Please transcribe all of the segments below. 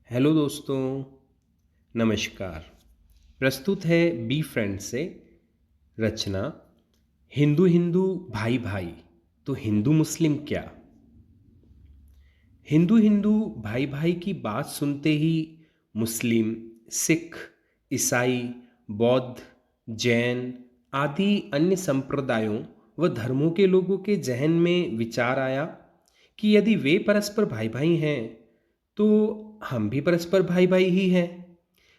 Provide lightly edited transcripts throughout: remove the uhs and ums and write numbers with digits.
Hello दोस्तों, नमस्कार। प्रस्तुत है बी फ्रेंड से रचना हिंदू हिंदू भाई भाई तो हिंदू मुस्लिम क्या। हिंदू हिंदू भाई भाई की बात सुनते ही मुस्लिम, सिख, ईसाई, बौद्ध, जैन आदि अन्य संप्रदायों व धर्मों के लोगों के जहन में विचार आया कि यदि वे परस्पर भाई भाई हैं तो हम भी परस्पर भाई भाई ही हैं।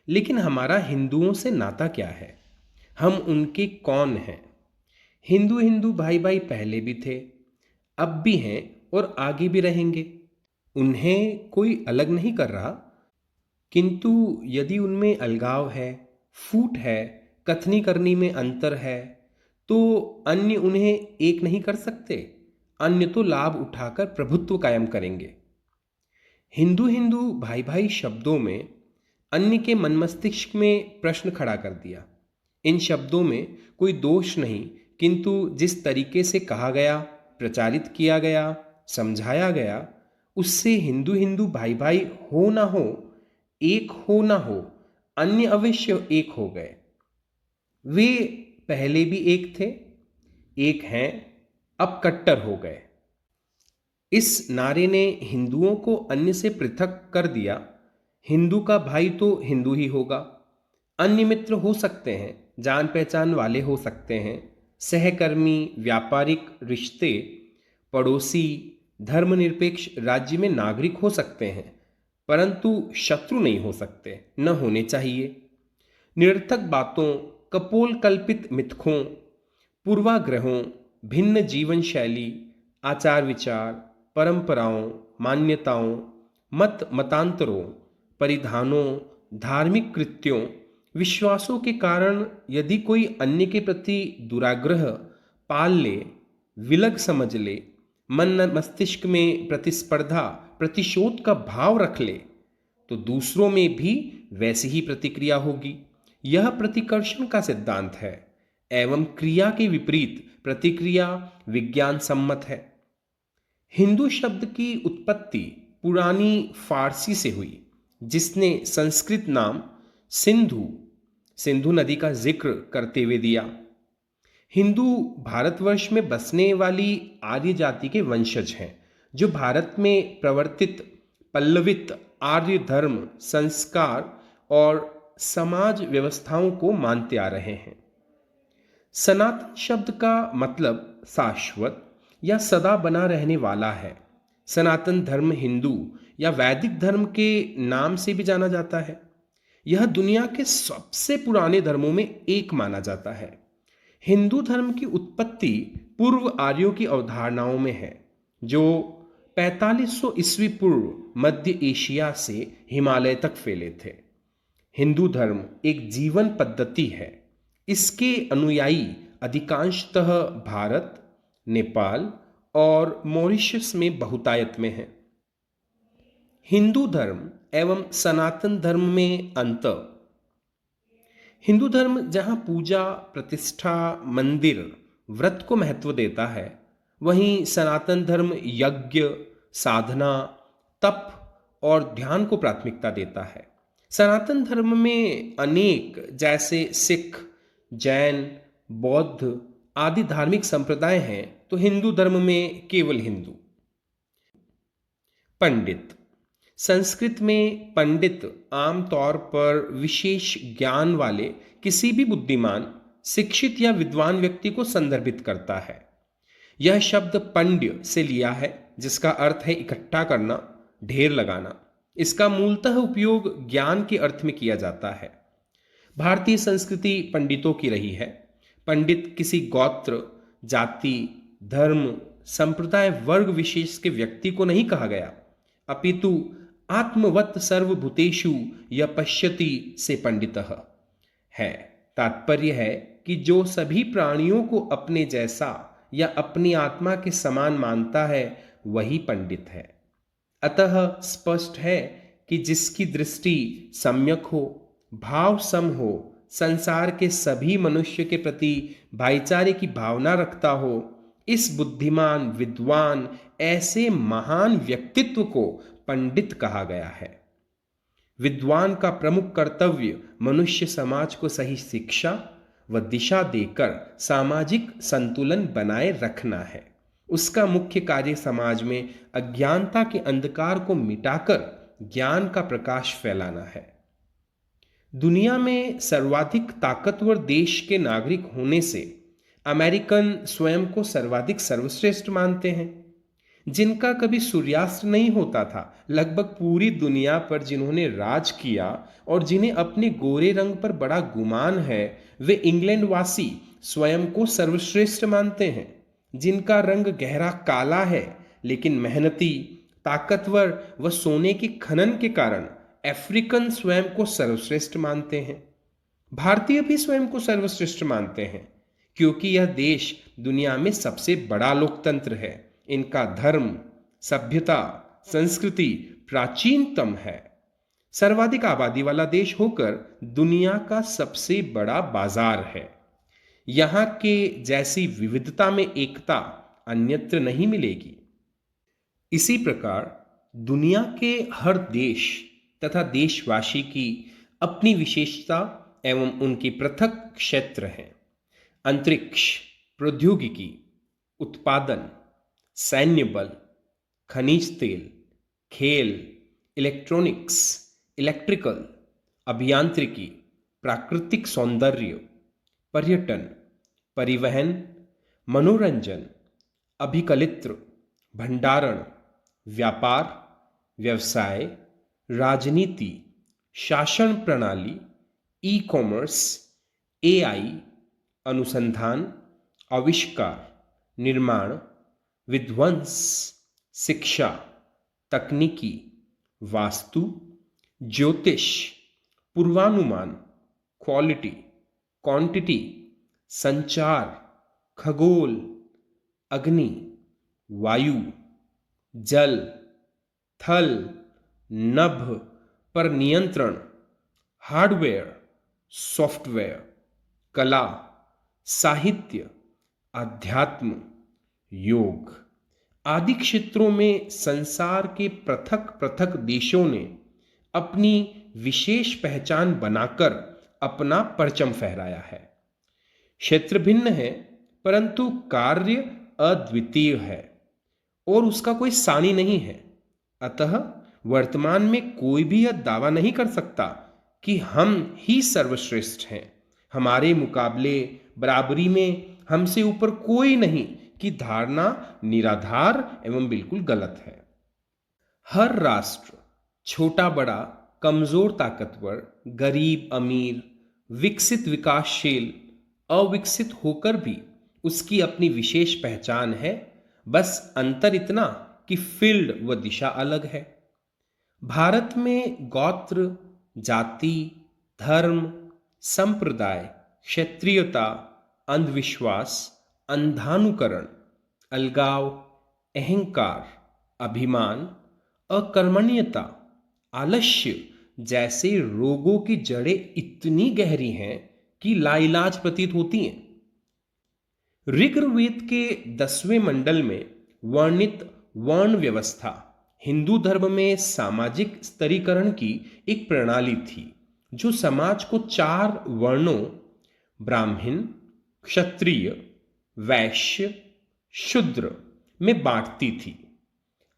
लेकिन हमारा हिंदुओं से नाता क्या है, हम उनके कौन हैं। हिंदू हिंदू भाई भाई पहले भी थे, अब भी हैं और आगे भी रहेंगे। उन्हें कोई अलग नहीं कर रहा, किंतु यदि उनमें अलगाव है, फूट है, कथनी करनी में अंतर है तो अन्य उन्हें एक नहीं कर सकते। अन्य तो लाभ उठाकर प्रभुत्व कायम करेंगे। हिंदू हिंदू भाई भाई शब्दों में अन्य के मन मस्तिष्क में प्रश्न खड़ा कर दिया। इन शब्दों में कोई दोष नहीं, किंतु जिस तरीके से कहा गया, प्रचारित किया गया, समझाया गया, उससे हिंदू हिंदू भाई भाई हो ना हो, एक हो ना हो, अन्य अवश्य एक हो गए। वे पहले भी एक थे, एक हैं, अब कट्टर हो गए। इस नारे ने हिंदुओं को अन्य से पृथक कर दिया। हिंदू का भाई तो हिंदू ही होगा, अन्य मित्र हो सकते हैं, जान पहचान वाले हो सकते हैं, सहकर्मी, व्यापारिक रिश्ते, पड़ोसी, धर्मनिरपेक्ष राज्य में नागरिक हो सकते हैं, परंतु शत्रु नहीं हो सकते, न होने चाहिए। निरर्थक बातों, कपोल कल्पित मिथकों, पूर्वाग्रहों, भिन्न जीवन शैली, आचार विचार, परंपराओं, मान्यताओं, मतांतरों, परिधानों, धार्मिक कृत्यों, विश्वासों के कारण यदि कोई अन्य के प्रति दुराग्रह पाल ले, विलग समझ ले, मन मस्तिष्क में प्रतिस्पर्धा, प्रतिशोध का भाव रख ले, तो दूसरों में भी वैसी ही प्रतिक्रिया होगी। यह प्रतिकर्षण का सिद्धांत है एवं क्रिया के विपरीत प्रतिक्रिया विज्ञान सम्मत है। हिंदू शब्द की उत्पत्ति पुरानी फारसी से हुई, जिसने संस्कृत नाम सिंधु, सिंधु नदी का जिक्र करते हुए दिया। हिंदू भारतवर्ष में बसने वाली आर्य जाति के वंशज हैं, जो भारत में प्रवर्तित पल्लवित आर्य धर्म, संस्कार और समाज व्यवस्थाओं को मानते आ रहे हैं। सनातन शब्द का मतलब शाश्वत या सदा बना रहने वाला है। सनातन धर्म हिंदू या वैदिक धर्म के नाम से भी जाना जाता है। यह दुनिया के सबसे पुराने धर्मों में एक माना जाता है। हिंदू धर्म की उत्पत्ति पूर्व आर्यों की अवधारणाओं में है, जो 4500 ईस्वी पूर्व मध्य एशिया से हिमालय तक फैले थे। हिंदू धर्म एक जीवन पद्धति है। इसके अनुयायी अधिकांशतः भारत, नेपाल और मॉरिशस में बहुतायत में हैं। हिंदू धर्म एवं सनातन धर्म में अंतर। हिंदू धर्म जहाँ पूजा, प्रतिष्ठा, मंदिर, व्रत को महत्व देता है, वहीं सनातन धर्म यज्ञ, साधना, तप और ध्यान को प्राथमिकता देता है। सनातन धर्म में अनेक, जैसे सिख, जैन, बौद्ध आदि धार्मिक संप्रदाय हैं, तो हिंदू धर्म में केवल हिंदू। पंडित। संस्कृत में पंडित आमतौर पर विशेष ज्ञान वाले किसी भी बुद्धिमान, शिक्षित या विद्वान व्यक्ति को संदर्भित करता है। यह शब्द पंड्य से लिया है, जिसका अर्थ है इकट्ठा करना, ढेर लगाना। इसका मूलतः उपयोग ज्ञान के अर्थ में किया जाता है। भारतीय संस्कृति पंडितों की रही है। पंडित किसी गोत्र, जाति, धर्म, संप्रदाय, वर्ग विशेष के व्यक्ति को नहीं कहा गया, अपितु आत्मवत् सर्वभूतेषु यः पश्यति से पंडितः है। तात्पर्य है कि जो सभी प्राणियों को अपने जैसा या अपनी आत्मा के समान मानता है, वही पंडित है। अतः स्पष्ट है कि जिसकी दृष्टि सम्यक हो, भाव सम हो, संसार के सभी मनुष्य के प्रति भाईचारे की भावना रखता हो, इस बुद्धिमान, विद्वान, ऐसे महान व्यक्तित्व को पंडित कहा गया है। विद्वान का प्रमुख कर्तव्य मनुष्य समाज को सही शिक्षा व दिशा देकर सामाजिक संतुलन बनाए रखना है। उसका मुख्य कार्य समाज में अज्ञानता के अंधकार को मिटाकर ज्ञान का प्रकाश फैलाना है। दुनिया में सर्वाधिक ताकतवर देश के नागरिक होने से अमेरिकन स्वयं को सर्वाधिक सर्वश्रेष्ठ मानते हैं। जिनका कभी सूर्यास्त नहीं होता था, लगभग पूरी दुनिया पर जिन्होंने राज किया और जिन्हें अपने गोरे रंग पर बड़ा गुमान है, वे इंग्लैंड वासी स्वयं को सर्वश्रेष्ठ मानते हैं। जिनका रंग गहरा काला है लेकिन मेहनती, ताकतवर व सोने के खनन के कारण अफ्रीकन स्वयं को सर्वश्रेष्ठ मानते हैं। भारतीय भी स्वयं को सर्वश्रेष्ठ मानते हैं क्योंकि यह देश दुनिया में सबसे बड़ा लोकतंत्र है। इनका धर्म, सभ्यता, संस्कृति प्राचीनतम है। सर्वाधिक आबादी वाला देश होकर दुनिया का सबसे बड़ा बाजार है। यहाँ के जैसी विविधता में एकता अन्यत्र नहीं मिलेगी। इसी प्रकार दुनिया के हर देश तथा देशवासी की अपनी विशेषता एवं उनके पृथक क्षेत्र हैं। अंतरिक्ष, प्रौद्योगिकी, उत्पादन, सैन्य बल, खनिज तेल, खेल, इलेक्ट्रॉनिक्स, इलेक्ट्रिकल, अभियांत्रिकी, प्राकृतिक सौंदर्य, पर्यटन, परिवहन, मनोरंजन, अभिकलित्र, भंडारण, व्यापार, व्यवसाय, राजनीति, शासन प्रणाली, ई कॉमर्स, एआई, अनुसंधान, आविष्कार, निर्माण, विध्वंस, शिक्षा, तकनीकी, वास्तु, ज्योतिष, पूर्वानुमान, क्वालिटी, क्वांटिटी, संचार, खगोल, अग्नि, वायु, जल, थल, नभ पर नियंत्रण, हार्डवेयर, सॉफ्टवेयर, कला, साहित्य, अध्यात्म, योग आदि क्षेत्रों में संसार के पृथक पृथक देशों ने अपनी विशेष पहचान बनाकर अपना परचम फहराया है। क्षेत्र भिन्न है परंतु कार्य अद्वितीय है और उसका कोई सानी नहीं है। अतः वर्तमान में कोई भी यह दावा नहीं कर सकता कि हम ही सर्वश्रेष्ठ हैं। हमारे मुकाबले बराबरी में हमसे ऊपर कोई नहीं की धारणा निराधार एवं बिल्कुल गलत है। हर राष्ट्र, छोटा बड़ा, कमजोर ताकतवर, गरीब अमीर, विकसित विकासशील, अविकसित होकर भी उसकी अपनी विशेष पहचान है। बस अंतर इतना कि फील्ड व दिशा अलग है। भारत में गोत्र, जाति, धर्म, संप्रदाय, क्षेत्रीयता, अंधविश्वास, अंधानुकरण, अलगाव, अहंकार, अभिमान, अकर्मण्यता, आलस्य जैसे रोगों की जड़ें इतनी गहरी हैं कि लाइलाज प्रतीत होती हैं। ऋग्वेद के 10वें मंडल में वर्णित वर्ण व्यवस्था हिंदू धर्म में सामाजिक स्तरीकरण की एक प्रणाली थी जो समाज को 4 वर्णों ब्राह्मण, क्षत्रिय, वैश्य, शूद्र में बांटती थी।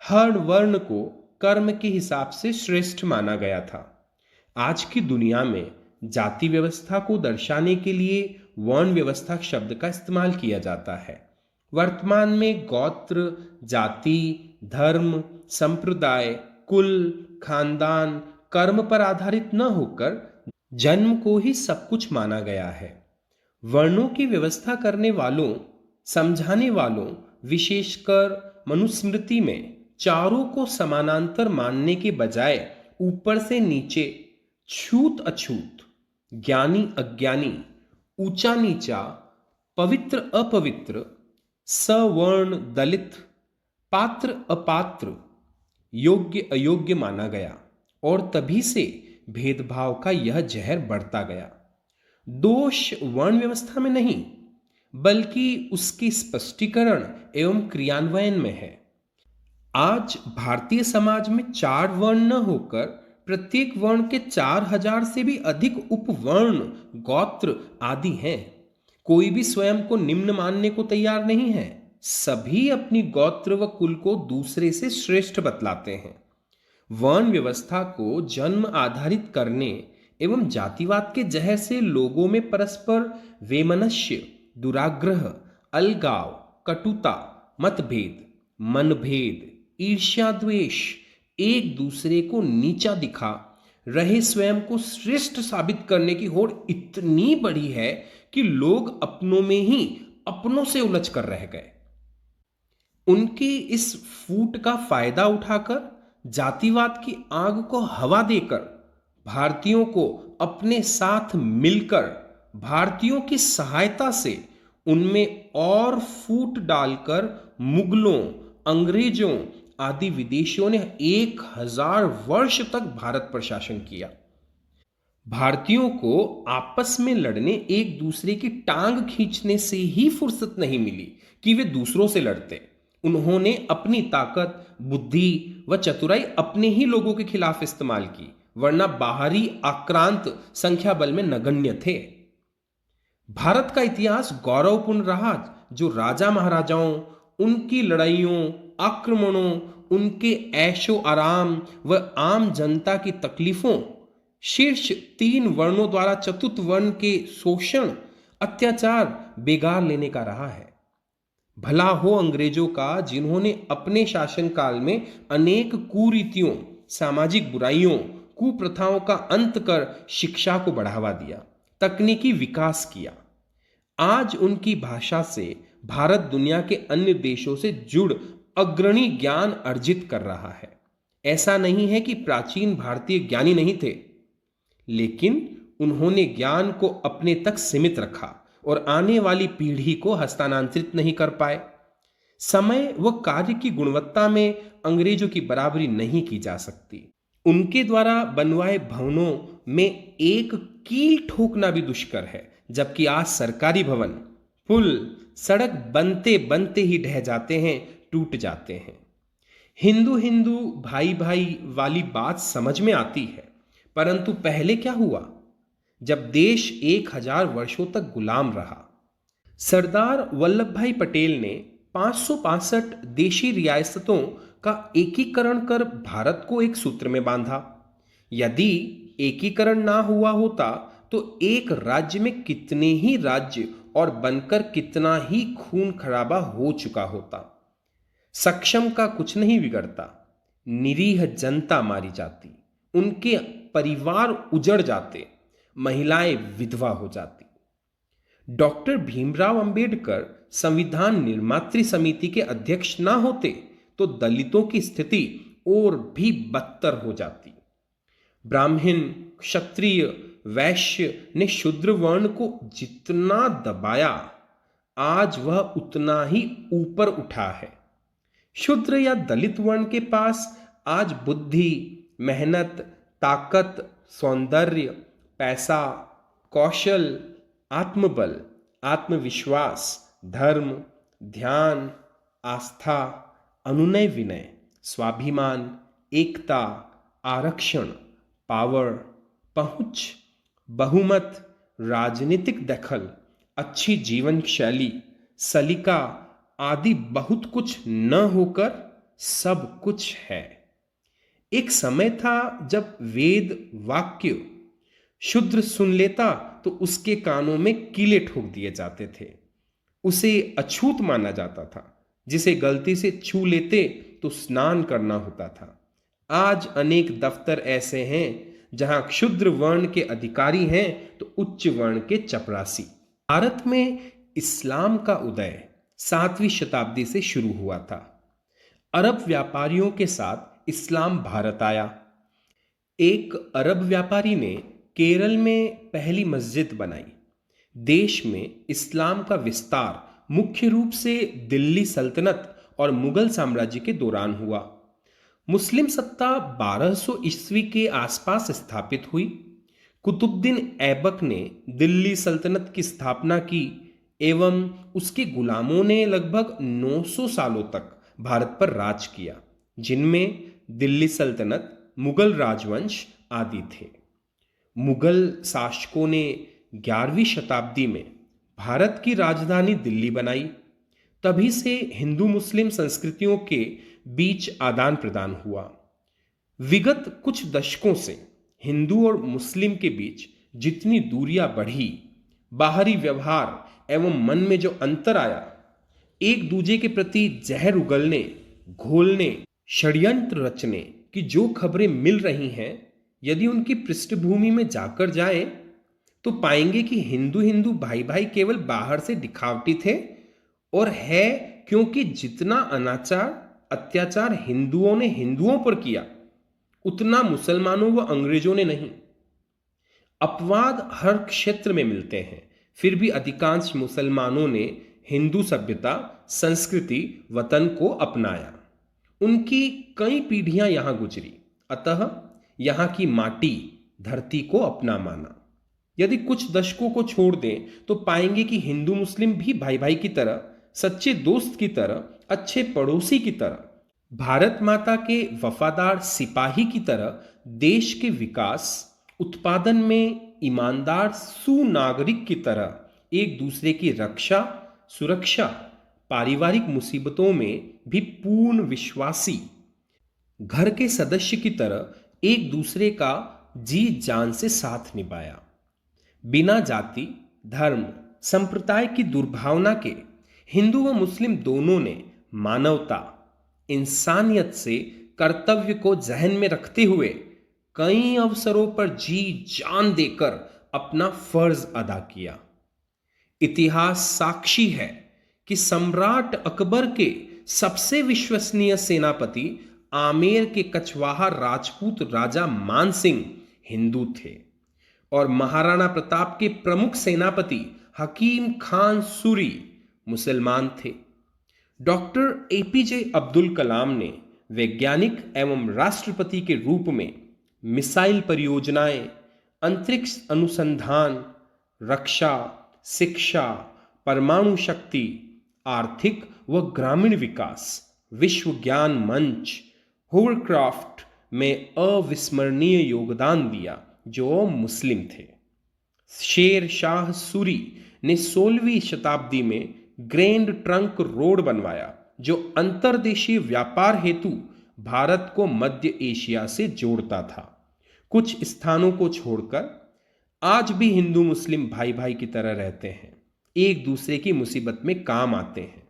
हर वर्ण को कर्म के हिसाब से श्रेष्ठ माना गया था। आज की दुनिया में जाति व्यवस्था को दर्शाने के लिए वर्ण व्यवस्था शब्द का इस्तेमाल किया जाता है। वर्तमान में गोत्र, जाति, धर्म, संप्रदाय, कुल, खानदान, कर्म पर आधारित न होकर जन्म को ही सब कुछ माना गया है। वर्णों की व्यवस्था करने वालों, समझाने वालों, विशेषकर मनुस्मृति में चारों को समानांतर मानने के बजाय ऊपर से नीचे, छूत अछूत, ज्ञानी अज्ञानी, ऊंचा नीचा, पवित्र अपवित्र, सवर्ण दलित, पात्र अपात्र, योग्य अयोग्य माना गया और तभी से भेदभाव का यह जहर बढ़ता गया। दोष वर्ण व्यवस्था में नहीं बल्कि उसके स्पष्टीकरण एवं क्रियान्वयन में है। आज भारतीय समाज में 4 वर्ण न होकर प्रत्येक वर्ण के 4000 से भी अधिक उपवर्ण, गोत्र आदि हैं। कोई भी स्वयं को निम्न मानने को तैयार नहीं है। सभी अपनी गोत्र व कुल को दूसरे से श्रेष्ठ बतलाते हैं। वर्ण व्यवस्था को जन्म आधारित करने एवं जातिवाद के जहर से लोगों में परस्पर वैमनस्य, दुराग्रह, अलगाव, कटुता, मतभेद, मनभेद, ईर्ष्या, द्वेष, एक दूसरे को नीचा दिखा रहे स्वयं को श्रेष्ठ साबित करने की होड़ इतनी बड़ी है कि लोग अपनों में ही अपनों से उलझ कर रह गए। उनकी इस फूट का फायदा उठाकर जातिवाद की आग को हवा देकर भारतीयों को अपने साथ मिलकर भारतीयों की सहायता से उनमें और फूट डालकर मुगलों, अंग्रेजों आदि विदेशियों ने 1000 वर्ष तक भारत पर शासन किया। भारतीयों को आपस में लड़ने, एक दूसरे की टांग खींचने से ही फुर्सत नहीं मिली कि वे दूसरों से लड़ते। उन्होंने अपनी ताकत, बुद्धि व चतुराई अपने ही लोगों के खिलाफ इस्तेमाल की, वरना बाहरी आक्रांत संख्या बल में नगण्य थे। भारत का इतिहास गौरवपूर्ण रहा, जो राजा महाराजाओं, उनकी लड़ाइयों, आक्रमणों, उनके ऐशो आराम व आम जनता की तकलीफों, शीर्ष 3 वर्णों द्वारा चतुर्थ वर्ण के शोषण, अत्याचार बेगार लेने का रहा है। भला हो अंग्रेजों का, जिन्होंने अपने शासनकाल में अनेक कुरीतियों, सामाजिक बुराइयों, कुप्रथाओं का अंत कर शिक्षा को बढ़ावा दिया, तकनीकी विकास किया। आज उनकी भाषा से भारत दुनिया के अन्य देशों से जुड़ अग्रणी ज्ञान अर्जित कर रहा है। ऐसा नहीं है कि प्राचीन भारतीय ज्ञानी नहीं थे, लेकिन उन्होंने ज्ञान को अपने तक सीमित रखा और आने वाली पीढ़ी को हस्तांतरित नहीं कर पाए। समय व कार्य की गुणवत्ता में अंग्रेजों की बराबरी नहीं की जा सकती। उनके द्वारा बनवाए भवनों में एक कील ठोकना भी दुष्कर है, जबकि आज सरकारी भवन, पुल, सड़क बनते बनते ही ढह जाते हैं, टूट जाते हैं। हिंदू हिंदू, भाई भाई वाली बात समझ में आती है, परंतु पहले क्या हुआ जब देश 1000 वर्षों तक गुलाम रहा? सरदार वल्लभ भाई पटेल ने 565 देशी रियासतों का एकीकरण कर भारत को एक सूत्र में बांधा। यदि एकीकरण ना हुआ होता तो एक राज्य में कितने ही राज्य और बनकर कितना ही खून खराबा हो चुका होता। सक्षम का कुछ नहीं बिगड़ता, निरीह जनता मारी जाती, उनके परिवार उजड़ जाते, महिलाएं विधवा हो जाती। डॉक्टर भीमराव अंबेडकर संविधान निर्मात्री समिति के अध्यक्ष ना होते तो दलितों की स्थिति और भी बदतर हो जाती। ब्राह्मण, क्षत्रिय, वैश्य ने शूद्र वर्ण को जितना दबाया, आज वह उतना ही ऊपर उठा है। शूद्र या दलित वर्ण के पास आज बुद्धि, मेहनत, ताकत, सौंदर्य, पैसा, कौशल, आत्मबल, आत्मविश्वास, धर्म, ध्यान, आस्था, अनुनय विनय, स्वाभिमान, एकता, आरक्षण, पावर, पहुंच, बहुमत, राजनीतिक दखल, अच्छी जीवन शैली, सलीका आदि बहुत कुछ न होकर सब कुछ है। एक समय था जब वेद वाक्य शूद्र सुन लेता तो उसके कानों में कीले ठोक दिए जाते थे। उसे अछूत माना जाता था, जिसे गलती से छू लेते तो स्नान करना होता था। आज अनेक दफ्तर ऐसे हैं जहां क्षुद्र वर्ण के अधिकारी हैं तो उच्च वर्ण के चपरासी। भारत में इस्लाम का उदय 7वीं शताब्दी से शुरू हुआ था। अरब व्यापारियों के साथ इस्लाम भारत आया। एक अरब व्यापारी ने केरल में पहली मस्जिद बनाई। देश में इस्लाम का विस्तार मुख्य रूप से दिल्ली सल्तनत और मुगल साम्राज्य के दौरान हुआ। मुस्लिम सत्ता 1200 ईस्वी के आसपास स्थापित हुई। कुतुबुद्दीन ऐबक ने दिल्ली सल्तनत की स्थापना की एवं उसके गुलामों ने लगभग 900 सालों तक भारत पर राज किया, जिनमें दिल्ली सल्तनत, मुगल राजवंश आदि थे। मुगल शासकों ने 11वीं शताब्दी में भारत की राजधानी दिल्ली बनाई। तभी से हिंदू मुस्लिम संस्कृतियों के बीच आदान प्रदान हुआ। विगत कुछ दशकों से हिंदू और मुस्लिम के बीच जितनी दूरियां बढ़ी, बाहरी व्यवहार एवं मन में जो अंतर आया, एक दूजे के प्रति जहर उगलने, घोलने, षड्यंत्र रचने की जो खबरें मिल रही हैं, यदि उनकी पृष्ठभूमि में जाकर जाएं, तो पाएंगे कि हिंदू हिंदू भाई भाई केवल बाहर से दिखावटी थे और है, क्योंकि जितना अनाचार अत्याचार हिंदुओं ने हिंदुओं पर किया, उतना मुसलमानों व अंग्रेजों ने नहीं। अपवाद हर क्षेत्र में मिलते हैं, फिर भी अधिकांश मुसलमानों ने हिंदू सभ्यता, संस्कृति, वतन को अपनाया। उनकी कई पीढ़ियां यहां गुजरी, अतः यहां की माटी, धरती को अपना माना। यदि कुछ दशकों को छोड़ दें तो पाएंगे कि हिंदू मुस्लिम भी भाई भाई की तरह, सच्चे दोस्त की तरह, अच्छे पड़ोसी की तरह, भारत माता के वफादार सिपाही की तरह देश के विकास, उत्पादन में ईमानदार सुनागरिक की तरह एक दूसरे की रक्षा, सुरक्षा, पारिवारिक मुसीबतों में भी पूर्ण विश्वासी, घर के सदस्य की तरह एक दूसरे का जी जान से साथ निभाया। बिना जाति, धर्म, संप्रदाय की दुर्भावना के हिंदू व मुस्लिम दोनों ने मानवता, इंसानियत से कर्तव्य को जहन में रखते हुए कई अवसरों पर जी जान देकर अपना फर्ज अदा किया। इतिहास साक्षी है कि सम्राट अकबर के सबसे विश्वसनीय सेनापति आमेर के कछवाहा राजपूत राजा मानसिंह हिंदू थे और महाराणा प्रताप के प्रमुख सेनापति हकीम खान सूरी मुसलमान थे। डॉक्टर एपीजे अब्दुल कलाम ने वैज्ञानिक एवं राष्ट्रपति के रूप में मिसाइल परियोजनाएं, अंतरिक्ष अनुसंधान, रक्षा, शिक्षा, परमाणु शक्ति, आर्थिक व ग्रामीण विकास, विश्व ज्ञान मंच, होवरक्राफ्ट में अविस्मरणीय योगदान दिया जो मुस्लिम थे। शेर शाह सूरी ने 16वीं शताब्दी में ग्रैंड ट्रंक रोड बनवाया जो अंतर्देशीय व्यापार हेतु भारत को मध्य एशिया से जोड़ता था। कुछ स्थानों को छोड़कर आज भी हिंदू मुस्लिम भाई भाई की तरह रहते हैं, एक दूसरे की मुसीबत में काम आते हैं,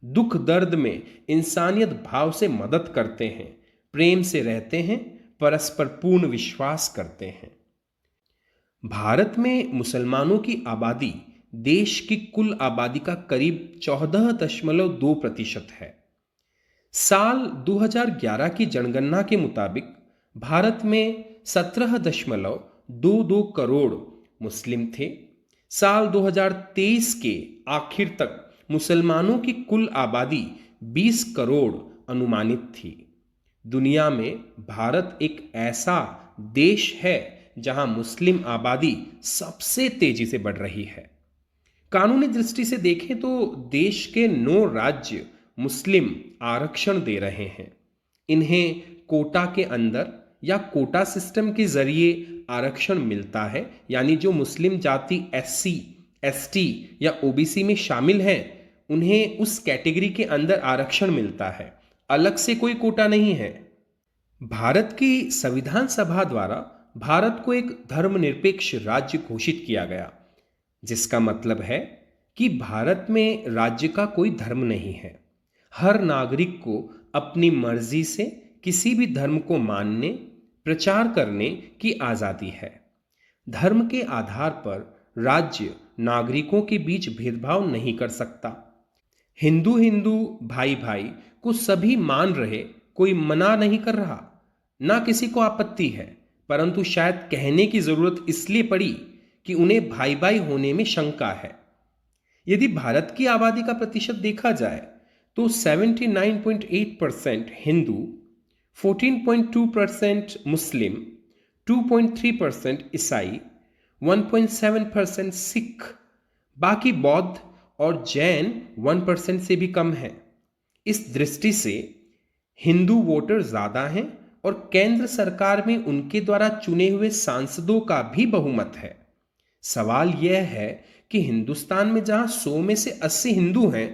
दुख दर्द में इंसानियत भाव से मदद करते हैं, प्रेम से रहते हैं, परस्पर पूर्ण विश्वास करते हैं। भारत में मुसलमानों की आबादी देश की कुल आबादी का करीब 14.2% है। साल 2011 की जनगणना के मुताबिक भारत में 17.22 करोड़ मुस्लिम थे। साल 2023 के आखिर तक मुसलमानों की कुल आबादी 20 करोड़ अनुमानित थी। दुनिया में भारत एक ऐसा देश है जहां मुस्लिम आबादी सबसे तेजी से बढ़ रही है। कानूनी दृष्टि से देखें तो देश के 9 राज्य मुस्लिम आरक्षण दे रहे हैं। इन्हें कोटा के अंदर या कोटा सिस्टम के जरिए आरक्षण मिलता है, यानी जो मुस्लिम जाति SC, ST या OBC में शामिल हैं उन्हें उस कैटेगरी के अंदर आरक्षण मिलता है, अलग से कोई कोटा नहीं है। भारत की संविधान सभा द्वारा भारत को एक धर्मनिरपेक्ष राज्य घोषित किया गया, जिसका मतलब है कि भारत में राज्य का कोई धर्म नहीं है। हर नागरिक को अपनी मर्जी से किसी भी धर्म को मानने, प्रचार करने की आजादी है। धर्म के आधार पर राज्य नागरिकों के बीच भेदभाव नहीं कर सकता। हिंदू हिंदू भाई भाई को सभी मान रहे, कोई मना नहीं कर रहा, ना किसी को आपत्ति है, परंतु शायद कहने की जरूरत इसलिए पड़ी कि उन्हें भाई भाई होने में शंका है। यदि भारत की आबादी का प्रतिशत देखा जाए तो 79.8% हिंदू, 14.2% मुस्लिम, 2.3% ईसाई, 1.7% सिख, बाकी बौद्ध और जैन 1% से भी कम है। इस दृष्टि से हिंदू वोटर ज्यादा हैं और केंद्र सरकार में उनके द्वारा चुने हुए सांसदों का भी बहुमत है। सवाल यह है कि हिंदुस्तान में जहां 100 में से 80 हिंदू हैं,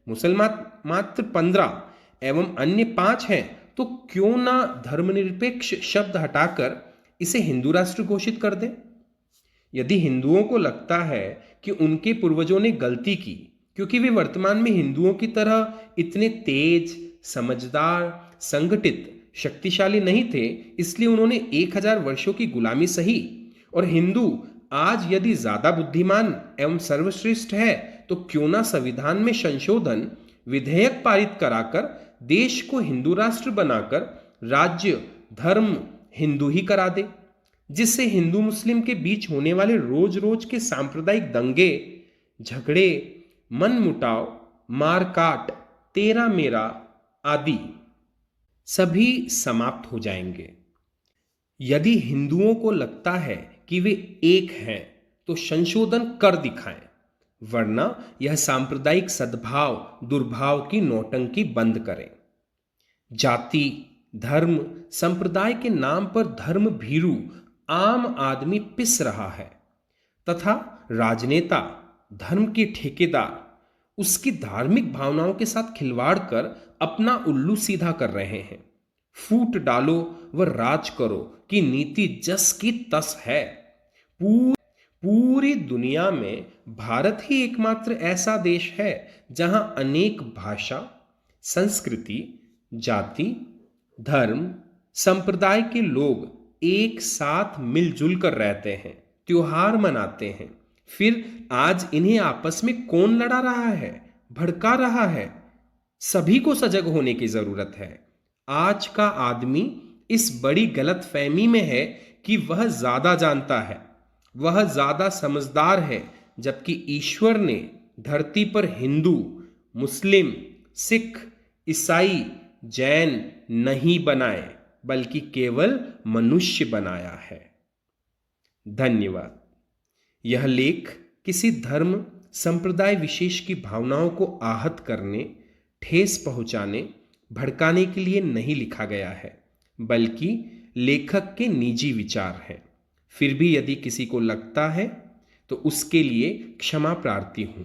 मुसलमान मात्र 15 एवं अन्य 5 हैं, तो क्यों ना धर्मनिरपेक्ष शब्द हटाकर इसे हिंदू राष्ट्र घोषित कर दें। यदि हिंदुओं को लगता है कि उनके पूर्वजों ने गलती की क्योंकि वे वर्तमान में हिंदुओं की तरह इतने तेज, समझदार, संगठित, शक्तिशाली नहीं थे, इसलिए उन्होंने 1000 वर्षों की गुलामी सही, और हिंदू आज यदि ज्यादा बुद्धिमान एवं सर्वश्रेष्ठ है, तो क्यों ना संविधान में संशोधन विधेयक पारित कराकर देश को हिंदू राष्ट्र बनाकर राज्य धर्म हिंदू ही करा दे, जिससे हिंदू मुस्लिम के बीच होने वाले रोज रोज के सांप्रदायिक दंगे, झगड़े, मनमुटाव, मारकाट, तेरा मेरा आदि सभी समाप्त हो जाएंगे। यदि हिंदुओं को लगता है कि वे एक हैं, तो संशोधन कर दिखाएं, वरना यह सांप्रदायिक सद्भाव दुर्भाव की नौटंकी बंद करें। जाति, धर्म, संप्रदाय के नाम पर धर्म भीरू आम आदमी पिस रहा है तथा राजनेता, धर्म के ठेकेदार उसकी धार्मिक भावनाओं के साथ खिलवाड़ कर अपना उल्लू सीधा कर रहे हैं। फूट डालो व राज करो की नीति जस की तस है। पूरी दुनिया में भारत ही एकमात्र ऐसा देश है जहां अनेक भाषा, संस्कृति, जाति, धर्म, संप्रदाय के लोग एक साथ मिलजुल कर रहते हैं, त्योहार मनाते हैं। फिर आज इन्हें आपस में कौन लड़ा रहा है, भड़का रहा है? सभी को सजग होने की जरूरत है। आज का आदमी इस बड़ी गलतफहमी में है कि वह ज्यादा जानता है, वह ज्यादा समझदार है, जबकि ईश्वर ने धरती पर हिंदू, मुस्लिम, सिख, ईसाई, जैन नहीं बनाए, बल्कि केवल मनुष्य बनाया है। धन्यवाद। यह लेख किसी धर्म संप्रदाय विशेष की भावनाओं को आहत करने, ठेस पहुंचाने, भड़काने के लिए नहीं लिखा गया है, बल्कि लेखक के निजी विचार हैं। फिर भी यदि किसी को लगता है तो उसके लिए क्षमा प्रार्थी हूं।